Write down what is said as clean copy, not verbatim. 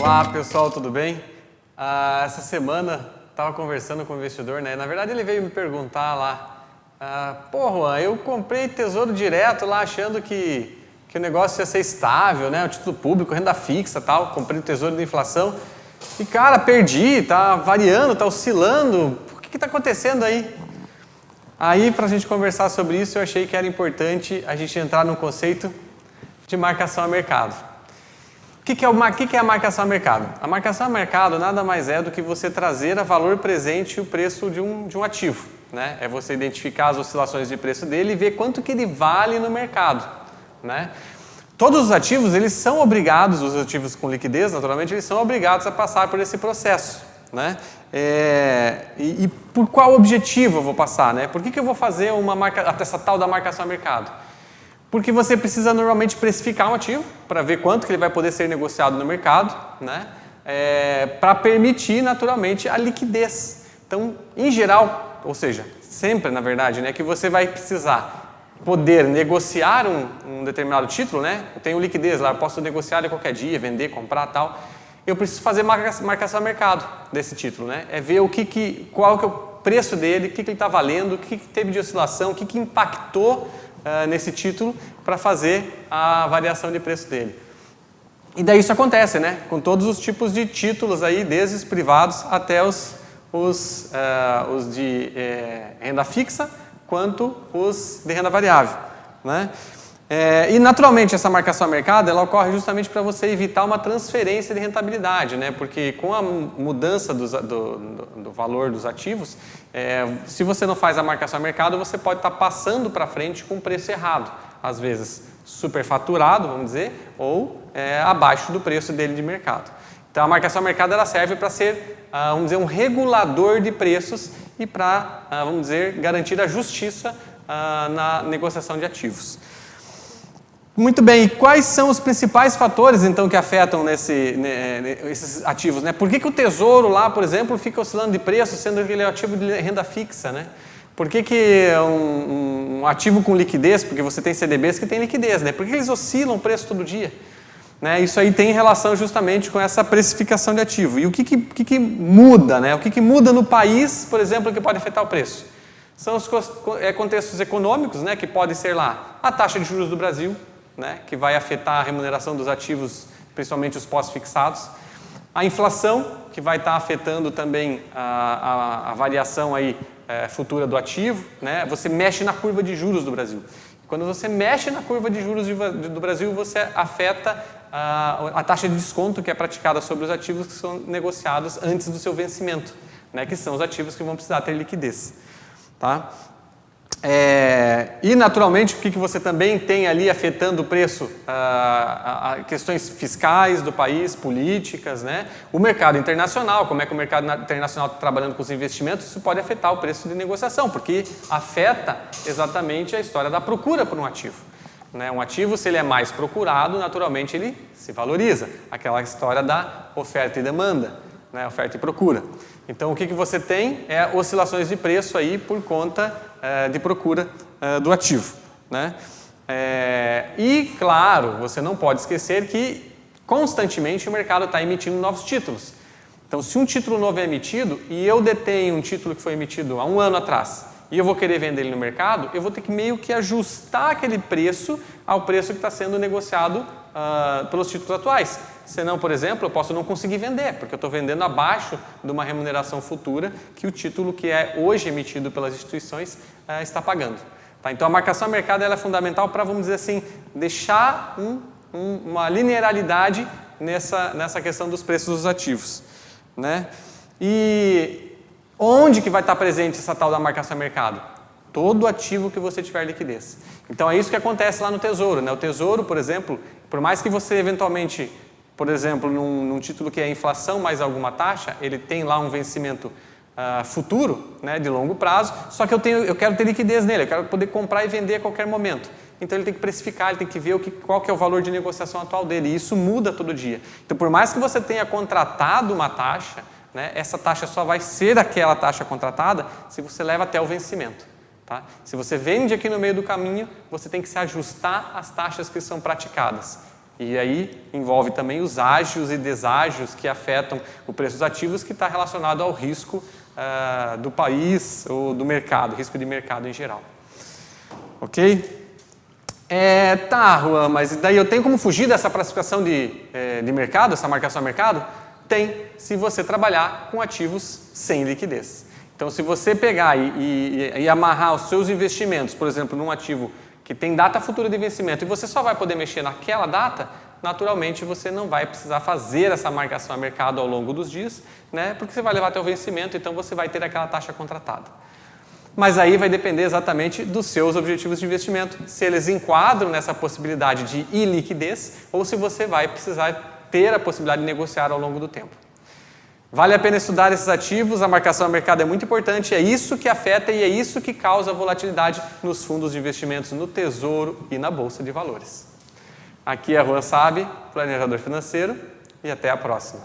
Olá pessoal, tudo bem? Essa semana estava conversando com o investidor, né? Na verdade ele veio me perguntar lá, pô Juan, eu comprei Tesouro Direto lá achando que o negócio ia ser estável, né? O título público, renda fixa e tal, comprei o Tesouro da Inflação e cara, perdi, tá variando, tá oscilando, o que está acontecendo aí? Aí para a gente conversar sobre isso eu achei que era importante a gente entrar no conceito de marcação a mercado. O que é a marcação a mercado? A marcação a mercado nada mais é do que você trazer a valor presente o preço de um ativo, né? É você identificar as oscilações de preço dele e ver quanto que ele vale no mercado, né? Todos os ativos, eles são obrigados, os ativos com liquidez, naturalmente, eles são obrigados a passar por esse processo, né? E por qual objetivo eu vou passar, né? Por que eu vou fazer essa tal da marcação a mercado? Porque você precisa normalmente precificar um ativo para ver quanto que ele vai poder ser negociado no mercado, né? Para permitir naturalmente a liquidez. Então, em geral, ou seja, sempre na verdade, né, que você vai precisar poder negociar um determinado título, né? Eu tenho liquidez lá, eu posso negociar a qualquer dia, vender, comprar, tal. Eu preciso fazer marcação a mercado desse título, né? É ver qual que é o preço dele, o que ele está valendo, o que teve de oscilação, o que impactou nesse título para fazer a variação de preço dele. E daí isso acontece, né? Com todos os tipos de títulos aí, desde os privados até os de renda fixa, quanto os de renda variável, né? E naturalmente essa marcação a mercado ela ocorre justamente para você evitar uma transferência de rentabilidade, né? Porque com a mudança do valor dos ativos, se você não faz a marcação a mercado, você pode estar passando para frente com um preço errado, às vezes superfaturado, vamos dizer, ou abaixo do preço dele de mercado. Então a marcação a mercado ela serve para ser, vamos dizer, um regulador de preços e para, vamos dizer, garantir a justiça na negociação de ativos. Muito bem, e quais são os principais fatores, então, que afetam esses ativos, né? Por que o Tesouro lá, por exemplo, fica oscilando de preço, sendo que ele é um ativo de renda fixa, né? Por que um ativo com liquidez, porque você tem CDBs que tem liquidez, né? Por que eles oscilam o preço todo dia? Né? Isso aí tem relação justamente com essa precificação de ativo. E o que muda, né? O que muda no país, por exemplo, que pode afetar o preço? São os contextos econômicos, né? Que pode ser lá a taxa de juros do Brasil, né, que vai afetar a remuneração dos ativos, principalmente os pós-fixados. A inflação, que vai estar afetando também a variação aí, futura do ativo. Né? Você mexe na curva de juros do Brasil. Quando você mexe na curva de juros do Brasil, você afeta a taxa de desconto que é praticada sobre os ativos que são negociados antes do seu vencimento, né, que são os ativos que vão precisar ter liquidez. Tá? E naturalmente o que você também tem ali afetando o preço, questões fiscais do país, políticas, né? O mercado internacional, como é que o mercado internacional está trabalhando com os investimentos, isso pode afetar o preço de negociação, porque afeta exatamente a história da procura por um ativo. Né? Um ativo, se ele é mais procurado, naturalmente ele se valoriza, aquela história da oferta e demanda, né? Oferta e procura. Então o que você tem é oscilações de preço aí por conta de procura do ativo. Né? E, claro, você não pode esquecer que constantemente o mercado está emitindo novos títulos. Então, se um título novo é emitido e eu detenho um título que foi emitido há um ano atrás e eu vou querer vender ele no mercado, eu vou ter que meio que ajustar aquele preço ao preço que está sendo negociado pelos títulos atuais. Senão, por exemplo, eu posso não conseguir vender, porque eu estou vendendo abaixo de uma remuneração futura que o título que é hoje emitido pelas instituições está pagando. Tá? Então, a marcação a mercado ela é fundamental para, vamos dizer assim, deixar uma linearidade nessa questão dos preços dos ativos. Né? E onde que vai estar presente essa tal da marcação a mercado? Todo ativo que você tiver liquidez. Então, é isso que acontece lá no Tesouro. Né? O Tesouro, por exemplo, por mais que você eventualmente, por exemplo, num título que é inflação mais alguma taxa, ele tem lá um vencimento futuro, né, de longo prazo, só que eu quero ter liquidez nele, eu quero poder comprar e vender a qualquer momento. Então ele tem que precificar, ele tem que ver qual que é o valor de negociação atual dele, e isso muda todo dia. Então por mais que você tenha contratado uma taxa, né, essa taxa só vai ser aquela taxa contratada se você leva até o vencimento. Tá? Se você vende aqui no meio do caminho, você tem que se ajustar às taxas que são praticadas. E aí envolve também os ágios e deságios que afetam o preço dos ativos, que está relacionado ao risco do país ou do mercado, risco de mercado em geral. Ok? Tá, Juan, mas daí eu tenho como fugir dessa classificação de mercado, essa marcação a mercado? Tem, se você trabalhar com ativos sem liquidez. Então, se você pegar e amarrar os seus investimentos, por exemplo, num ativo que tem data futura de vencimento e você só vai poder mexer naquela data, naturalmente você não vai precisar fazer essa marcação a mercado ao longo dos dias, né? Porque você vai levar até o vencimento, então você vai ter aquela taxa contratada. Mas aí vai depender exatamente dos seus objetivos de investimento, se eles enquadram nessa possibilidade de iliquidez ou se você vai precisar ter a possibilidade de negociar ao longo do tempo. Vale a pena estudar esses ativos, a marcação a mercado é muito importante, é isso que afeta e é isso que causa volatilidade nos fundos de investimentos no Tesouro e na Bolsa de Valores. Aqui é Juan Sabe, planejador financeiro, e até a próxima.